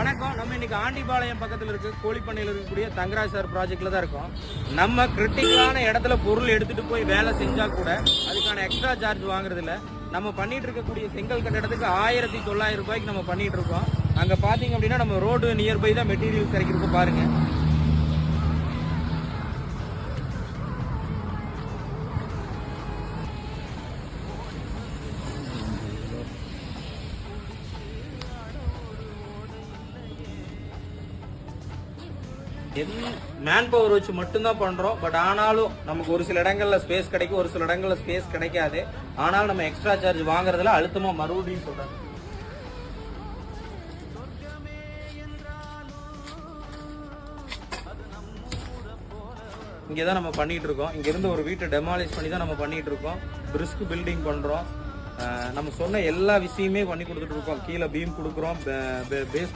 வணக்கம். நம்ம இன்னைக்கு ஆண்டிபாளையம் பக்கத்தில் இருக்க கோழிப்பண்ணையில் இருக்கக்கூடிய தங்கராஜ் சார் ப்ராஜெக்ட்ல தான் இருக்கோம். நம்ம கிரிட்டிக்கலான இடத்துல பொருள் எடுத்துட்டு போய் வேலை செஞ்சா கூட அதுக்கான எக்ஸ்ட்ரா சார்ஜ் வாங்குறது இல்ல. நம்ம பண்ணிட்டு இருக்கக்கூடிய செங்கல் கட்டடத்துக்கு 1900 ரூபாய்க்கு நம்ம பண்ணிட்டு இருக்கோம். அங்க பாத்தீங்க அப்படின்னா நம்ம ரோடு நியர்பை தான் மெட்டீரியல் கிடைக்கிறப்ப பாருங்க. மேன் பவர் வச்சு மட்டும்தான் பண்றோம். பட் ஆனாலும் நமக்கு ஒரு சில இடங்கள்ல ஸ்பேஸ் கிடைக்கும், ஒரு சில இடங்கள்ல ஸ்பேஸ் கிடைக்காது. ஆனாலும் நம்ம எக்ஸ்ட்ரா சார்ஜ் வாங்குறதுல அழுத்தமா மறுபடியும் சொல்றேன். இங்கதான் நம்ம பண்ணிட்டு இருக்கோம். இங்க இருந்து ஒரு வீட்டை டெமாலிஷ் பண்ணி தான் நம்ம பண்ணிட்டு இருக்கோம். பிரிஸ்க் பில்டிங் பண்றோம். நம்ம சொன்ன எல்லா விஷயமே பண்ணி கொடுத்துட்டு இருக்கோம். கீழே பீம் கொடுக்குறோம், பேஸ்